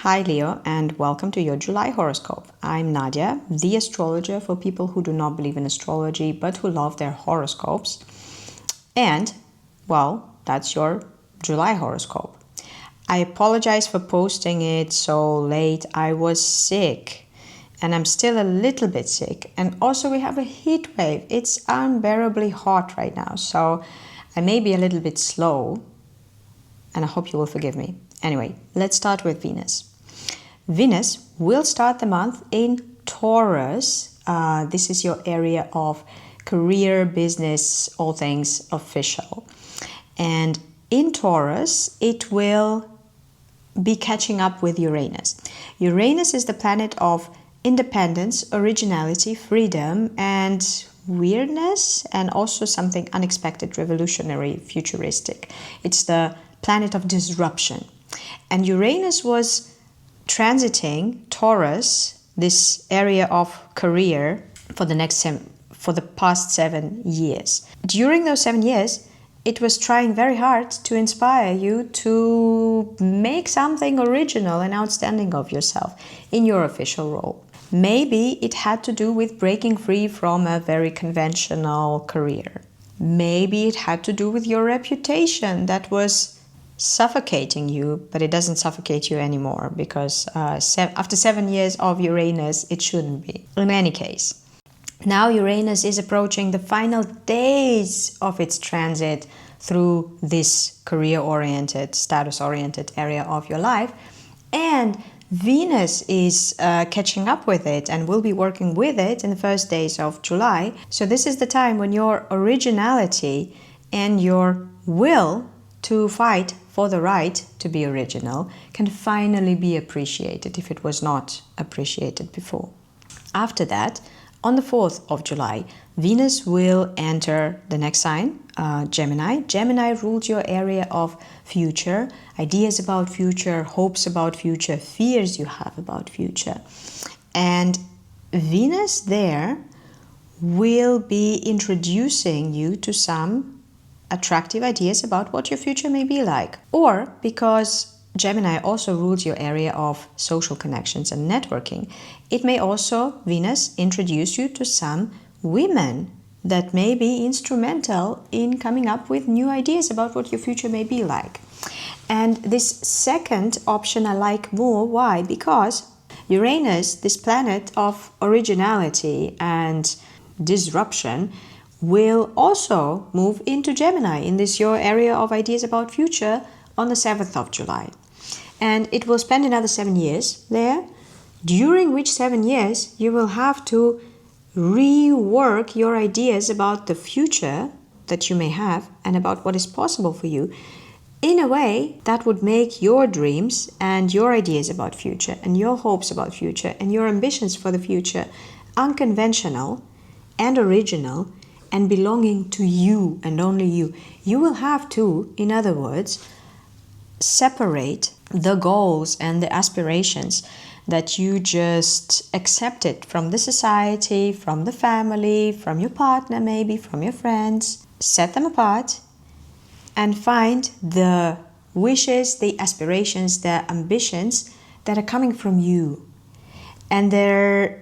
Hi Leo, and welcome to your July horoscope. I'm Nadia, the astrologer for people who do not believe in astrology but who love their horoscopes. And, well, that's your July horoscope. I apologize for posting it so late. I was sick and I'm still a little bit sick. And also we have a heat wave. It's unbearably hot right now, so I may be a little bit slow and I hope you will forgive me. Anyway, let's start with Venus. Venus will start the month in Taurus. This is your area of career, business, all things official. And in Taurus, it will be catching up with Uranus. Uranus is the planet of independence, originality, freedom, and weirdness, and also something unexpected, revolutionary, futuristic. It's the planet of disruption. And Uranus was transiting Taurus, this area of career, for the past 7 years. During those 7 years, it was trying very hard to inspire you to make something original and outstanding of yourself in your official role. Maybe it had to do with breaking free from a very conventional career. Maybe it had to do with your reputation that was suffocating you, but it doesn't suffocate you anymore because after 7 years of Uranus, it shouldn't be. In any case, now Uranus is approaching the final days of its transit through this career-oriented, status-oriented area of your life, and Venus is catching up with it and will be working with it in the first days of July. So this is the time when your originality and your will to fight for the right to be original can finally be appreciated if it was not appreciated before. After that, on the 4th of July, Venus will enter the next sign, Gemini. Gemini rules your area of future, ideas about future, hopes about future, fears you have about future. And Venus there will be introducing you to some attractive ideas about what your future may be like. Or because Gemini also rules your area of social connections and networking, it may also, Venus, introduce you to some women that may be instrumental in coming up with new ideas about what your future may be like. And this second option I like more. Why? Because Uranus, this planet of originality and disruption, will also move into Gemini, in this your area of ideas about future, on the 7th of July. And it will spend another 7 years there, during which 7 years you will have to rework your ideas about the future that you may have and about what is possible for you in a way that would make your dreams and your ideas about future and your hopes about future and your ambitions for the future unconventional and original and belonging to you and only you. You will have to, in other words, separate the goals and the aspirations that you just accepted from the society, from the family, from your partner maybe, from your friends. Set them apart and find the wishes, the aspirations, the ambitions that are coming from you. And there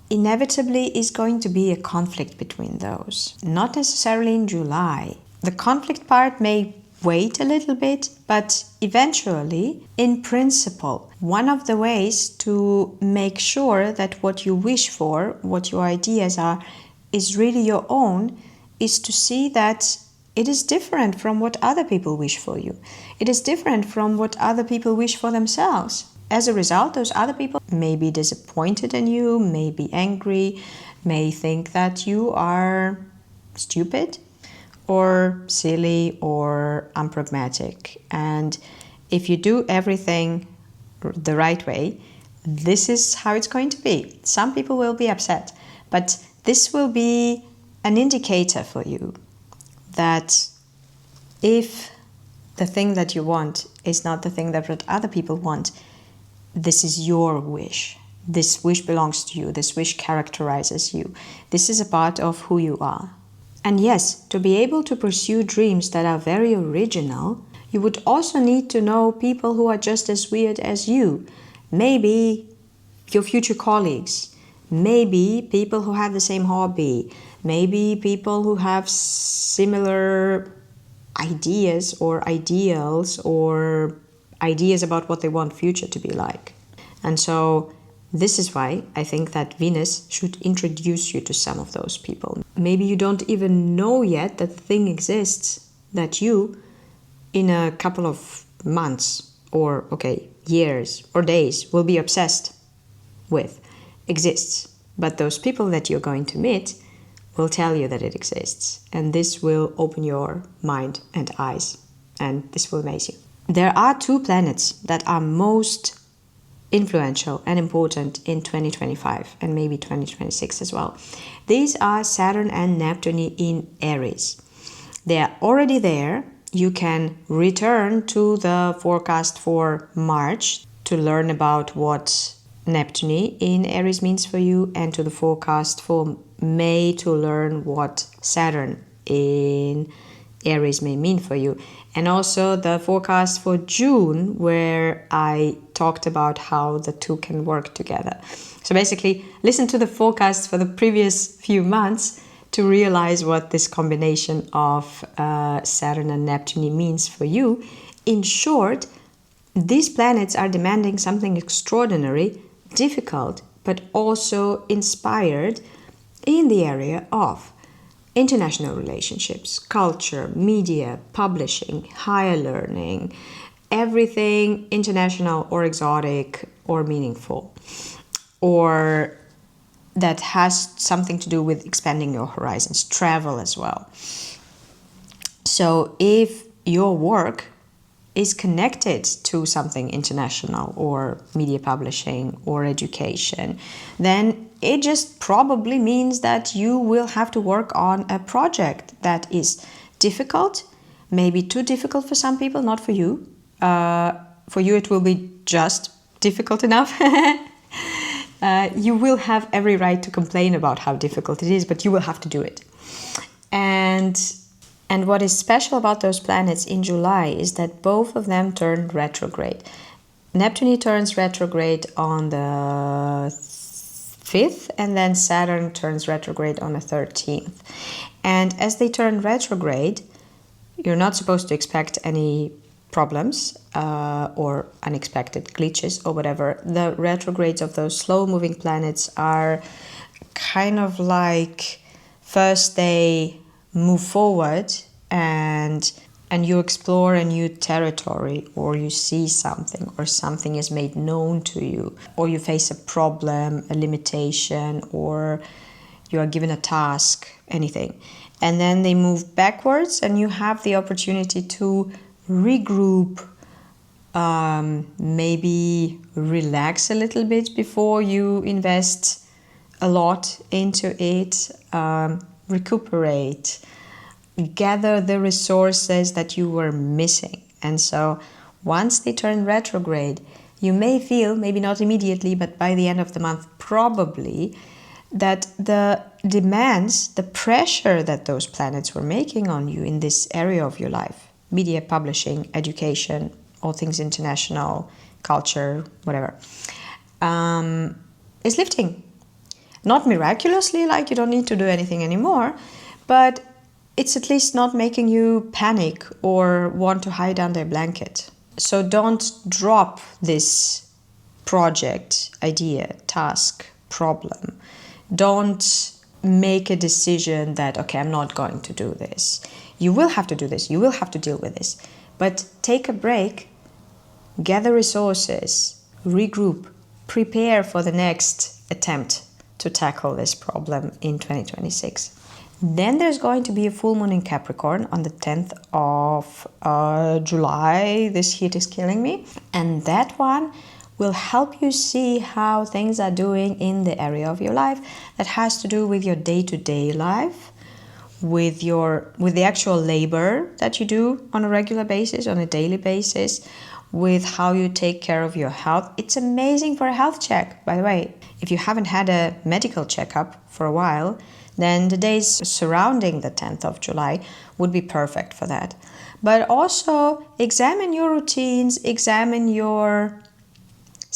inevitably is going to be a conflict between those. Not necessarily in July. The conflict part may wait a little bit, but eventually, in principle, one of the ways to make sure that what you wish for, what your ideas are, is really your own, is to see that it is different from what other people wish for you. It is different from what other people wish for themselves. As a result, those other people may be disappointed in you, may be angry, may think that you are stupid or silly or unpragmatic. And if you do everything the right way, this is how it's going to be. Some people will be upset, but this will be an indicator for you that if the thing that you want is not the thing that other people want, this is your wish. This wish belongs to you. This wish characterizes you. This is a part of who you are. And yes, to be able to pursue dreams that are very original, you would also need to know people who are just as weird as you. maybe your future colleagues, maybe people who have the same hobby, maybe people who have similar ideas or ideals or ideas about what they want future to be like. And so this is why I think that Venus should introduce you to some of those people. Maybe you don't even know yet that the thing exists that you, in a couple of months or, years or days, will be obsessed with, exists. But those people that you're going to meet will tell you that it exists. And this will open your mind and eyes. And this will amaze you. There are two planets that are most influential and important in 2025 and maybe 2026 as well. These are Saturn and Neptune in Aries. They are already there. You can return to the forecast for March to learn about what Neptune in Aries means for you, and to the forecast for May to learn what Saturn in Aries may mean for you. And also the forecast for June, where I talked about how the two can work together. So basically, listen to the forecast for the previous few months to realize what this combination of Saturn and Neptune means for you. In short, these planets are demanding something extraordinary, difficult, but also inspired in the area of international relationships, culture, media, publishing, higher learning, everything international or exotic or meaningful, or that has something to do with expanding your horizons, travel as well. So if your work is connected to something international or media publishing or education, then it just probably means that you will have to work on a project that is difficult, maybe too difficult for some people, not for you. For you, it will be just difficult enough. You will have every right to complain about how difficult it is, but you will have to do it. And what is special about those planets in July is that both of them turn retrograde. Neptune turns retrograde on the 5th, and then Saturn turns retrograde on the 13th. And as they turn retrograde, you're not supposed to expect any problems or unexpected glitches or whatever. The retrogrades of those slow-moving planets are kind of like first they move forward and you explore a new territory, or you see something, or something is made known to you, or you face a problem, a limitation, or you are given a task, anything. And then they move backwards and you have the opportunity to regroup, maybe relax a little bit before you invest a lot into it, recuperate, gather the resources that you were missing. And so once they turn retrograde, you may feel, maybe not immediately, but by the end of the month probably, that the demands, the pressure that those planets were making on you in this area of your life, media, publishing, education, all things international, culture, whatever, is lifting. Not miraculously, like you don't need to do anything anymore, but it's at least not making you panic or want to hide under a blanket. So don't drop this project, idea, task, problem. Don't make a decision that, okay, I'm not going to do this. You will have to do this. You will have to deal with this. But take a break, gather resources, regroup, prepare for the next attempt to tackle this problem in 2026. Then there's going to be a full moon in Capricorn on the 10th of July. This heat is killing me. And that one will help you see how things are doing in the area of your life that has to do with your day-to-day life, with the actual labor that you do on a regular basis, on a daily basis, with how you take care of your health. It's amazing for a health check, by the way. If you haven't had a medical checkup for a while, then the days surrounding the 10th of July would be perfect for that. But also examine your routines, examine your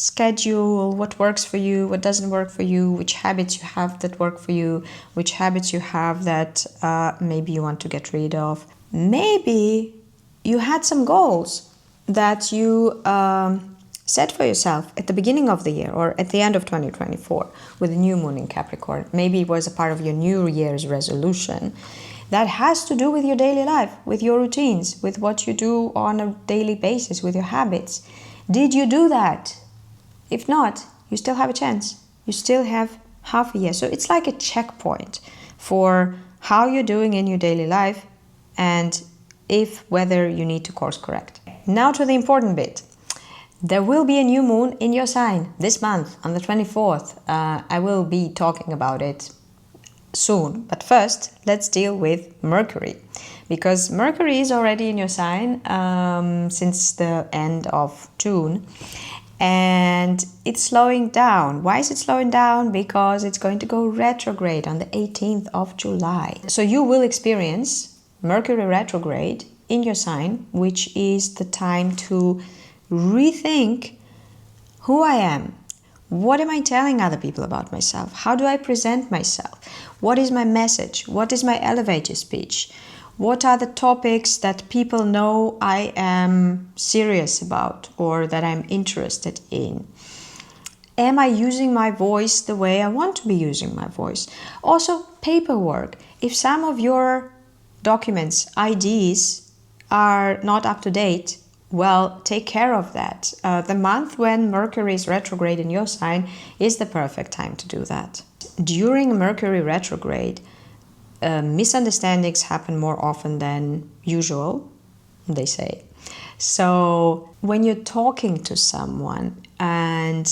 schedule what works for you, what doesn't work for you, which habits you have that work for you, which habits you have that maybe you want to get rid of. Maybe you had some goals that you set for yourself at the beginning of the year or at the end of 2024 with the new moon in Capricorn. Maybe it was a part of your New Year's resolution that has to do with your daily life, with your routines, with what you do on a daily basis, with your habits. Did you do that? If not, you still have a chance. You still have half a year. So it's like a checkpoint for how you're doing in your daily life and whether you need to course correct. Now to the important bit. There will be a new moon in your sign this month on the 24th. I will be talking about it soon. But first, let's deal with Mercury. Because Mercury is already in your sign since the end of June. And it's slowing down. Why is it slowing down? Because it's going to go retrograde on the 18th of July. So you will experience Mercury retrograde in your sign, which is the time to rethink who I am. What am I telling other people about myself? How do I present myself? What is my message? What is my elevator speech? What are the topics that people know I am serious about or that I'm interested in? Am I using my voice the way I want to be using my voice? Also, paperwork. If some of your documents, IDs, are not up to date, well, take care of that. The month when Mercury is retrograde in your sign is the perfect time to do that. During Mercury retrograde, misunderstandings happen more often than usual, they say. So when you're talking to someone and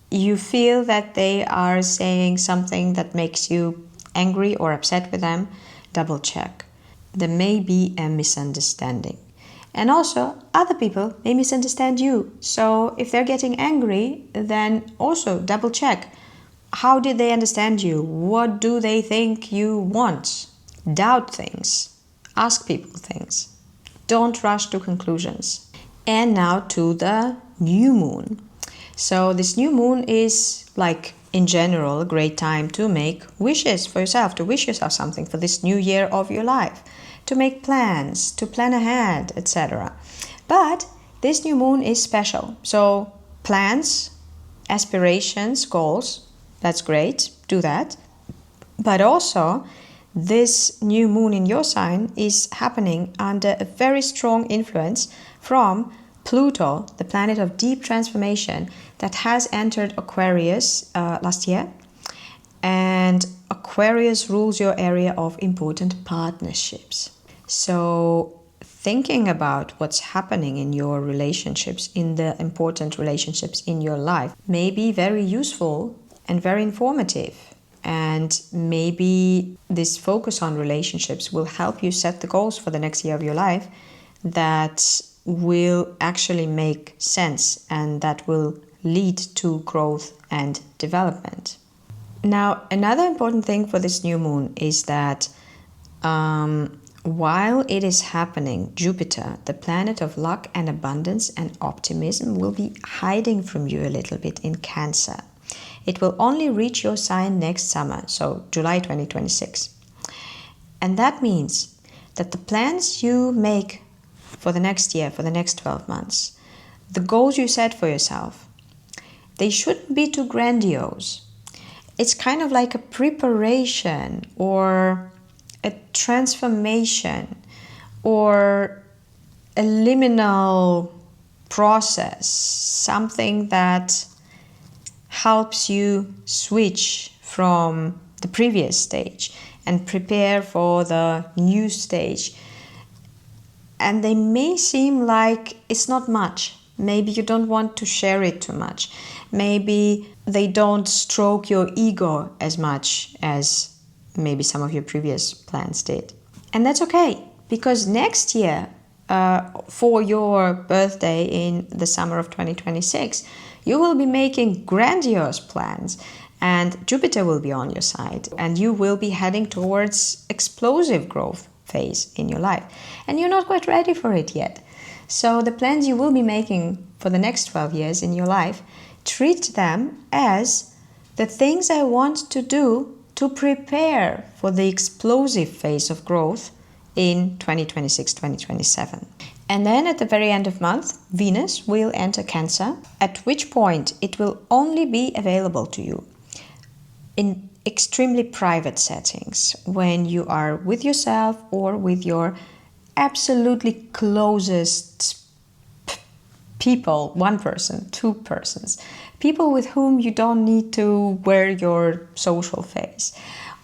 you feel that they are saying something that makes you angry or upset with them, double check. There may be a misunderstanding. And also, other people may misunderstand you. So if they're getting angry, then also double check. How did they understand you? What do they think you want? Doubt things. Ask people things. Don't rush to conclusions. And now to the new moon. So this new moon is, like in general, a great time to make wishes for yourself, to wish yourself something for this new year of your life, to make plans, to plan ahead, etc. But this new moon is special. So plans, aspirations, goals, that's great, do that. But also, this new moon in your sign is happening under a very strong influence from Pluto, the planet of deep transformation that has entered Aquarius last year. And Aquarius rules your area of important partnerships. So thinking about what's happening in your relationships, in the important relationships in your life, may be very useful and very informative. And maybe this focus on relationships will help you set the goals for the next year of your life that will actually make sense and that will lead to growth and development. Now, another important thing for this new moon is that while it is happening, Jupiter, the planet of luck and abundance and optimism, will be hiding from you a little bit in Cancer. It will only reach your sign next summer, so July 2026. And that means that the plans you make for the next year, for the next 12 months, the goals you set for yourself, they shouldn't be too grandiose. It's kind of like a preparation or a transformation or a liminal process, something that helps you switch from the previous stage and prepare for the new stage. And they may seem like it's not much. Maybe you don't want to share it too much. Maybe they don't stroke your ego as much as maybe some of your previous plans did. And that's okay, because next year, for your birthday in the summer of 2026, you will be making grandiose plans and Jupiter will be on your side and you will be heading towards explosive growth phase in your life. And you're not quite ready for it yet. So the plans you will be making for the next 12 years in your life, treat them as the things I want to do to prepare for the explosive phase of growth in 2026-2027. And then at the very end of month, Venus will enter Cancer, at which point it will only be available to you in extremely private settings, when you are with yourself or with your absolutely closest people, one person, two persons, people with whom you don't need to wear your social face,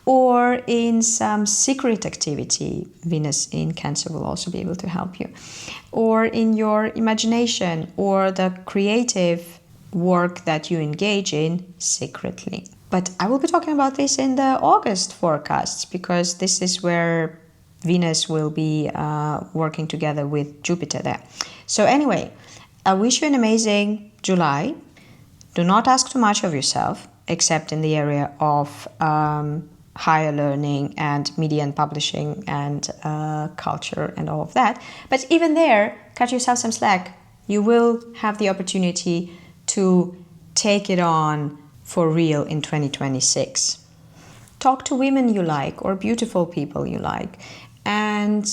or in some secret activity. Venus in Cancer will also be able to help you, or in your imagination or the creative work that you engage in secretly. But I will be talking about this in the August forecasts, because this is where Venus will be working together with Jupiter there. So anyway, I wish you an amazing July. Do not ask too much of yourself, except in the area of higher learning and media and publishing and culture and all of that. But even there, cut yourself some slack. You will have the opportunity to take it on for real in 2026. Talk to women you like or beautiful people you like, and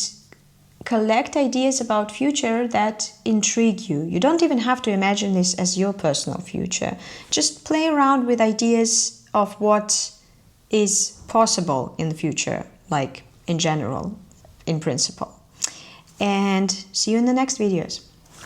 collect ideas about future that intrigue you. You don't even have to imagine this as your personal future. Just play around with ideas of what is possible in the future, like in general, in principle. And see you in the next videos.